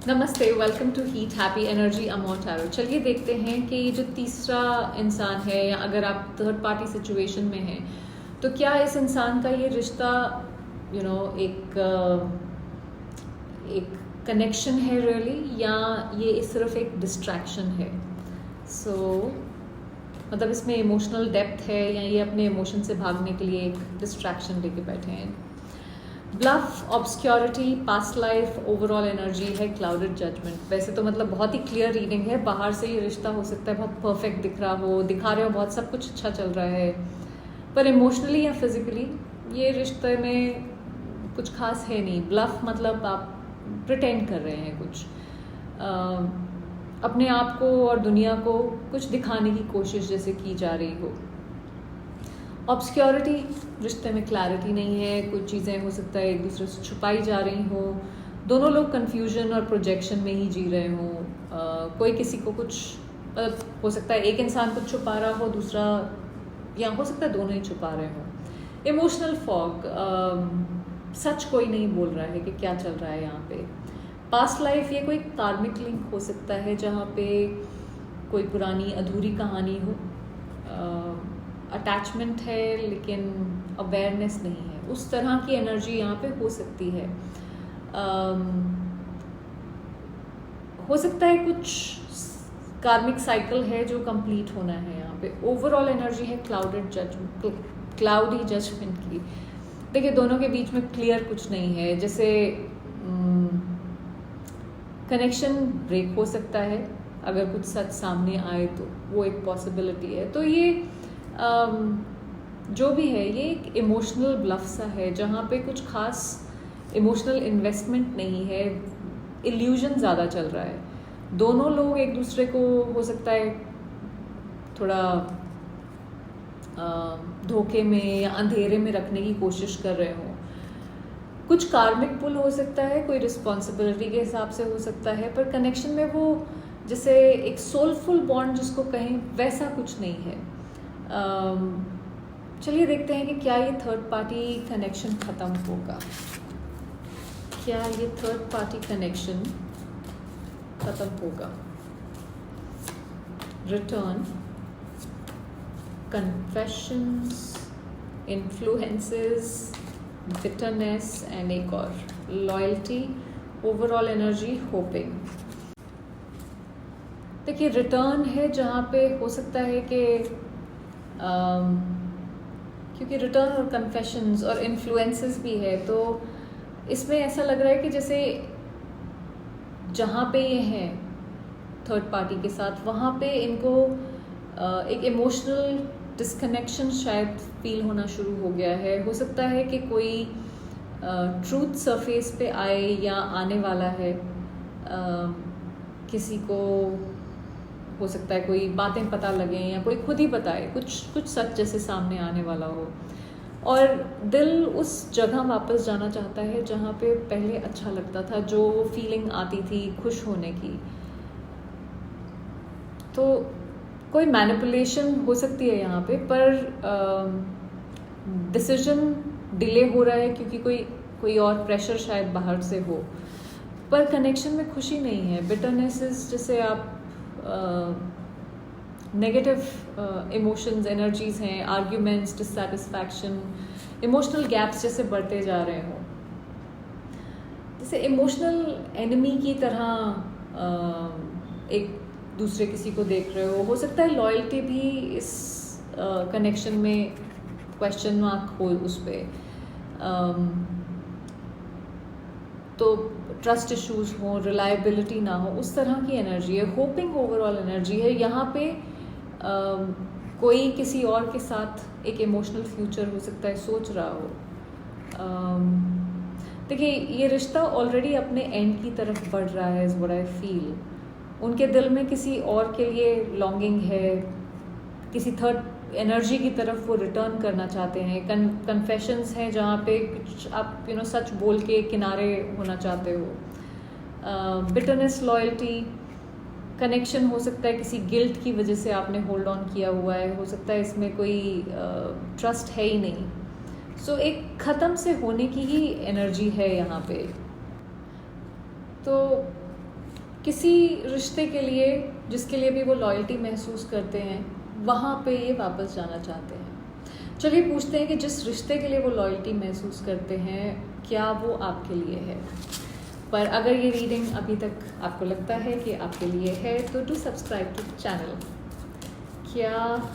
नमस्ते, welcome to heat happy energy amore tarot. चलिए देखते हैं कि ये जो तीसरा इंसान है, या अगर आप थर्ड पार्टी सिचुएशन में हैं तो क्या इस इंसान का ये रिश्ता एक कनेक्शन है रियली, या ये सिर्फ एक डिस्ट्रैक्शन है। मतलब इसमें इमोशनल डेप्थ है, या ये अपने इमोशन से भागने के लिए एक डिस्ट्रैक्शन लेके बैठे हैं। Bluff, obscurity, past life, overall energy है, क्लाउडेड जजमेंट। वैसे तो मतलब बहुत ही क्लियर रीडिंग है, बाहर से ये रिश्ता हो सकता है बहुत परफेक्ट दिख रहा हो, दिखा रहे हो बहुत सब कुछ अच्छा चल रहा है, पर इमोशनली या फिजिकली ये रिश्ते में कुछ खास है नहीं। ब्लफ मतलब आप प्रिटेंड कर रहे हैं कुछ, अपने आप को और दुनिया को कुछ दिखाने की कोशिश जैसे की जा रही हो। ऑब्सक्योरिटी, रिश्ते में क्लैरिटी नहीं है, कुछ चीज़ें हो सकता है एक दूसरे से छुपाई जा रही हो, दोनों लोग कन्फ्यूजन और प्रोजेक्शन में ही जी रहे हों। कोई किसी को कुछ हो सकता है, एक इंसान कुछ छुपा रहा हो, दूसरा या हो सकता है दोनों ही छुपा रहे हों। इमोशनल फॉग, सच कोई नहीं बोल रहा है कि क्या चल रहा है यहाँ पे। पास्ट लाइफ, ये कोई कार्मिक लिंक हो सकता है जहाँ पे कोई पुरानी अधूरी कहानी हो, अटैचमेंट है लेकिन अवेयरनेस नहीं है, उस तरह की एनर्जी यहाँ पे हो सकती है। हो सकता है कुछ कार्मिक साइकिल है जो कंप्लीट होना है यहाँ पे। ओवरऑल एनर्जी है क्लाउडी जजमेंट की। देखिए, दोनों के बीच में क्लियर कुछ नहीं है, जैसे कनेक्शन ब्रेक हो सकता है अगर कुछ सच सामने आए तो, वो एक पॉसिबिलिटी है। तो ये जो भी है, ये एक इमोशनल ब्लफ सा है जहाँ पे कुछ खास इमोशनल इन्वेस्टमेंट नहीं है, इल्यूजन ज़्यादा चल रहा है। दोनों लोग एक दूसरे को हो सकता है थोड़ा धोखे में या अंधेरे में रखने की कोशिश कर रहे हो। कुछ कार्मिक पुल हो सकता है, कोई रिस्पॉन्सिबिलिटी के हिसाब से हो सकता है, पर कनेक्शन में वो जैसे एक सोलफुल बॉन्ड जिसको कहें वैसा कुछ नहीं है। चलिए देखते हैं कि क्या ये थर्ड पार्टी कनेक्शन ख़त्म होगा। क्या ये थर्ड पार्टी कनेक्शन ख़त्म होगा। Return, confessions, influences, bitterness and एक और लॉयल्टी, ओवरऑल एनर्जी, होपिंग। देखिए, रिटर्न है जहाँ पे हो सकता है कि क्योंकि रिटर्न और कन्फेशंस और इन्फ्लुएंसेस भी है, तो इसमें ऐसा लग रहा है कि जैसे जहाँ पे ये हैं थर्ड पार्टी के साथ, वहाँ पे इनको एक इमोशनल डिस्कनेक्शन शायद फील होना शुरू हो गया है। हो सकता है कि कोई ट्रूथ सरफेस पे आए या आने वाला है, किसी को हो सकता है कोई बातें पता लगें या कोई खुद ही बताए, कुछ सच जैसे सामने आने वाला हो, और दिल उस जगह वापस जाना चाहता है जहाँ पे पहले अच्छा लगता था, जो फीलिंग आती थी खुश होने की। तो कोई मैनिपुलेशन हो सकती है यहाँ पे, पर डिसीजन डिले हो रहा है क्योंकि कोई और प्रेशर शायद बाहर से हो, पर कनेक्शन में खुशी नहीं है। बिटरनेसेस, जैसे आप नेगेटिव इमोशंस, एनर्जीज हैं, आर्ग्यूमेंट्स, डिससैटिस्फैक्शन, इमोशनल गैप्स जैसे बढ़ते जा रहे हों, जैसे इमोशनल एनिमी की तरह एक दूसरे किसी को देख रहे हो सकता है लॉयल्टी भी इस कनेक्शन में क्वेश्चन मार्क हो उस पर। तो ट्रस्ट इश्यूज हो, रिलायबिलिटी ना हो, उस तरह की एनर्जी है। होपिंग ओवरऑल एनर्जी है यहाँ पे। कोई किसी और के साथ एक इमोशनल फ्यूचर हो सकता है सोच रहा हो। देखिए, ये रिश्ता ऑलरेडी अपने एंड की तरफ बढ़ रहा है, इज़ व्हाट आई फील। उनके दिल में किसी और के लिए लॉन्गिंग है, किसी थर्ड एनर्जी की तरफ वो रिटर्न करना चाहते हैं। कन्फेशंस हैं जहाँ पे कुछ आप सच बोल के किनारे होना चाहते हो। बिटरनेस, लॉयल्टी, कनेक्शन हो सकता है किसी गिल्ट की वजह से आपने होल्ड ऑन किया हुआ है, हो सकता है इसमें कोई ट्रस्ट है ही नहीं। सो एक ख़त्म से होने की ही एनर्जी है यहाँ पे। तो किसी रिश्ते के लिए जिसके लिए भी वो लॉयल्टी महसूस करते हैं, वहाँ पे ये वापस जाना चाहते हैं। चलिए पूछते हैं कि जिस रिश्ते के लिए वो लॉयल्टी महसूस करते हैं, क्या वो आपके लिए है? पर अगर ये रीडिंग अभी तक आपको लगता है कि आपके लिए है, तो do subscribe to the channel. क्या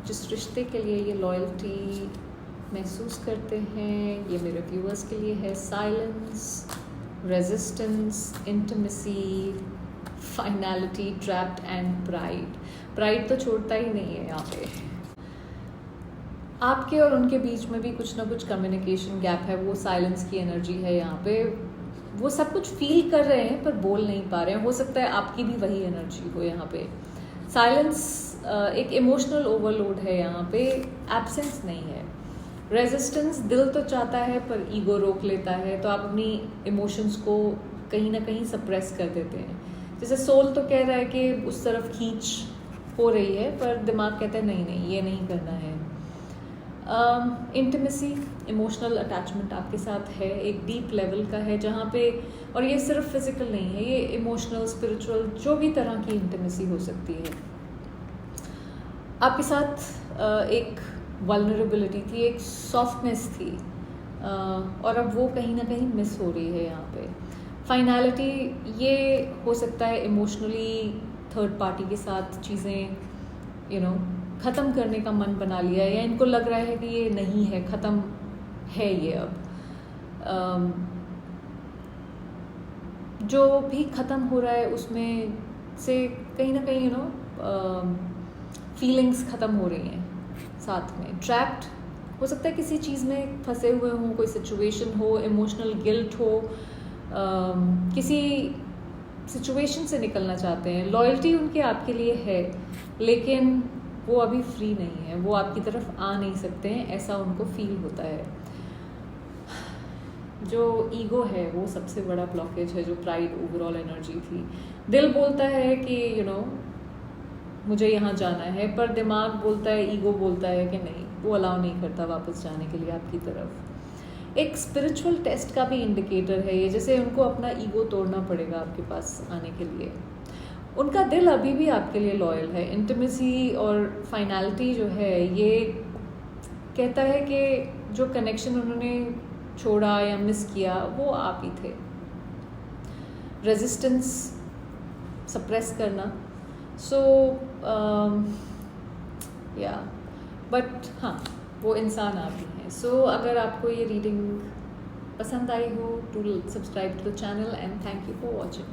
जिस रिश्ते के लिए ये लॉयल्टी महसूस करते हैं, ये मेरे व्यूअर्स के लिए है silence, resistance, intimacy, finality, trapped and pride. Pride तो छोड़ता ही नहीं है यहाँ पे। आपके और उनके बीच में भी कुछ ना कुछ कम्युनिकेशन गैप है, वो साइलेंस की एनर्जी है यहाँ पे। वो सब कुछ फील कर रहे हैं पर बोल नहीं पा रहे हैं। हो सकता है आपकी भी वही एनर्जी हो यहाँ पे। साइलेंस एक इमोशनल ओवरलोड है यहाँ पे, एब्सेंस नहीं है। रेजिस्टेंस, दिल तो चाहता है पर ईगो रोक लेता है, तो आप अपनी इमोशंस को कहीं ना कहीं सप्रेस कर देते हैं। जैसे सोल तो कह रहा है कि उस तरफ खींच हो रही है, पर दिमाग कहता है नहीं नहीं, ये नहीं करना है। इंटीमेसी, इमोशनल अटैचमेंट आपके साथ है, एक डीप लेवल का है जहाँ पे, और ये सिर्फ फिजिकल नहीं है, ये इमोशनल, स्पिरिचुअल, जो भी तरह की इंटीमेसी हो सकती है। आपके साथ एक वल्नरेबिलिटी थी, एक सॉफ्टनेस थी, और अब वो कहीं ना कहीं मिस हो रही है यहाँ पे। फाइनलिटी, ये हो सकता है इमोशनली थर्ड पार्टी के साथ चीज़ें ख़त्म करने का मन बना लिया है, या इनको लग रहा है कि ये नहीं है, ख़त्म है ये अब। जो भी ख़त्म हो रहा है उसमें से कहीं ना कहीं फीलिंग्स ख़त्म हो रही हैं साथ में। ट्रैप्ड हो सकता है किसी चीज़ में फंसे हुए हों, कोई सिचुएशन हो, इमोशनल गिल्ट हो, किसी सिचुएशन से निकलना चाहते हैं। लॉयल्टी उनके आपके लिए है, लेकिन वो अभी फ्री नहीं है, वो आपकी तरफ आ नहीं सकते हैं, ऐसा उनको फील होता है। जो ईगो है वो सबसे बड़ा ब्लॉकेज है, जो प्राइड, ओवरऑल एनर्जी थी। दिल बोलता है कि मुझे यहाँ जाना है, पर दिमाग बोलता है, ईगो बोलता है कि नहीं, वो अलाउ नहीं करता वापस जाने के लिए आपकी तरफ। एक स्पिरिचुअल टेस्ट का भी इंडिकेटर है ये, जैसे उनको अपना ईगो तोड़ना पड़ेगा आपके पास आने के लिए। उनका दिल अभी भी आपके लिए लॉयल है। इंटीमेसी और फाइनलिटी जो है, ये कहता है कि जो कनेक्शन उन्होंने छोड़ा या मिस किया, वो आप ही थे। रेजिस्टेंस, सप्रेस करना, सो या बट हाँ, वो इंसान आप ही हैं। सो अगर आपको ये रीडिंग पसंद आई हो, to subscribe to the channel, and thank you for watching.